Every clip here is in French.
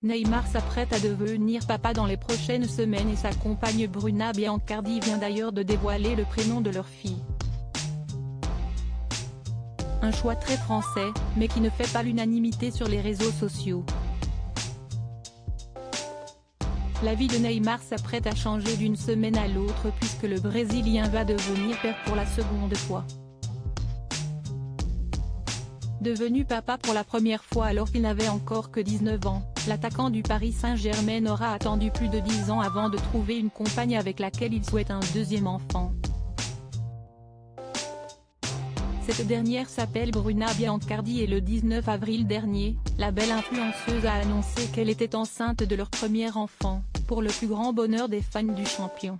Neymar s'apprête à devenir papa dans les prochaines semaines et sa compagne Bruna Biancardi vient d'ailleurs de dévoiler le prénom de leur fille. Un choix très français, mais qui ne fait pas l'unanimité sur les réseaux sociaux. La vie de Neymar s'apprête à changer d'une semaine à l'autre puisque le Brésilien va devenir père pour la seconde fois. Devenu papa pour la première fois alors qu'il n'avait encore que 19 ans, l'attaquant du Paris Saint-Germain aura attendu plus de 10 ans avant de trouver une compagne avec laquelle il souhaite un deuxième enfant. Cette dernière s'appelle Bruna Biancardi et le 19 avril dernier, la belle influenceuse a annoncé qu'elle était enceinte de leur premier enfant, pour le plus grand bonheur des fans du champion.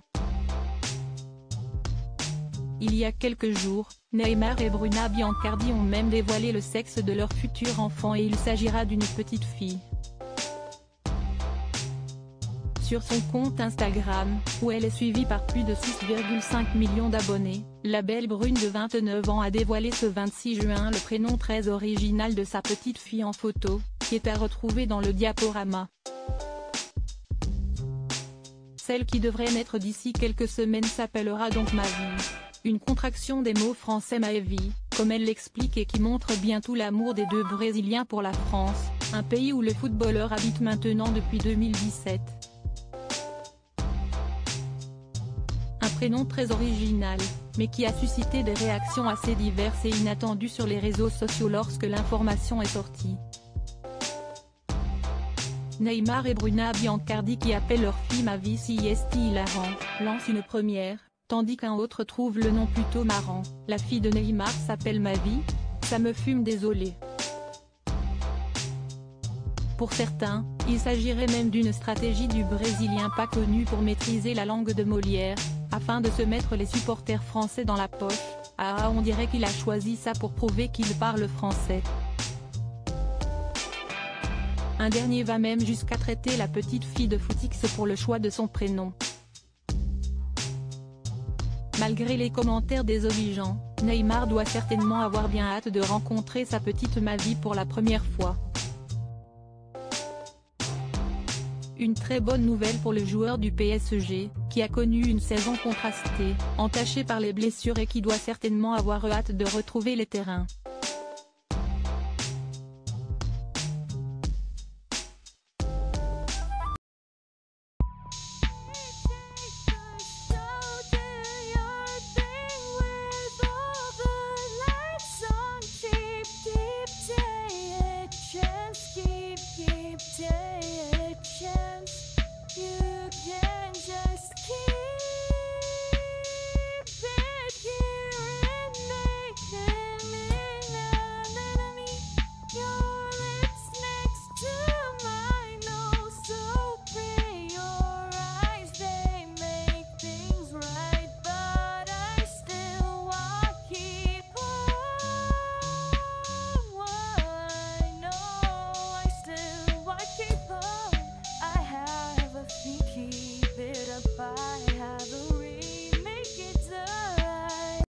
Il y a quelques jours, Neymar et Bruna Biancardi ont même dévoilé le sexe de leur futur enfant et il s'agira d'une petite fille. Sur son compte Instagram, où elle est suivie par plus de 6,5 millions d'abonnés, la belle brune de 29 ans a dévoilé ce 26 juin le prénom très original de sa petite fille en photo, qui est à retrouver dans le diaporama. Celle qui devrait naître d'ici quelques semaines s'appellera donc Mavi. Une contraction des mots français Mavi, comme elle l'explique et qui montre bien tout l'amour des deux Brésiliens pour la France, un pays où le footballeur habite maintenant depuis 2017. Un prénom très original, mais qui a suscité des réactions assez diverses et inattendues sur les réseaux sociaux lorsque l'information est sortie. Neymar et Bruna Biancardi qui appellent leur fille Mavi si est hilarant, lancent une première, tandis qu'un autre trouve le nom plutôt marrant. La fille de Neymar s'appelle Mavi, ça me fume désolé. Pour certains, il s'agirait même d'une stratégie du Brésilien pas connu pour maîtriser la langue de Molière, afin de se mettre les supporters français dans la poche. Ah on dirait qu'il a choisi ça pour prouver qu'il parle français. Un dernier va même jusqu'à traiter la petite fille de footix pour le choix de son prénom. Malgré les commentaires désobligeants, Neymar doit certainement avoir bien hâte de rencontrer sa petite Mavi pour la première fois. Une très bonne nouvelle pour le joueur du PSG, qui a connu une saison contrastée, entachée par les blessures et qui doit certainement avoir hâte de retrouver les terrains.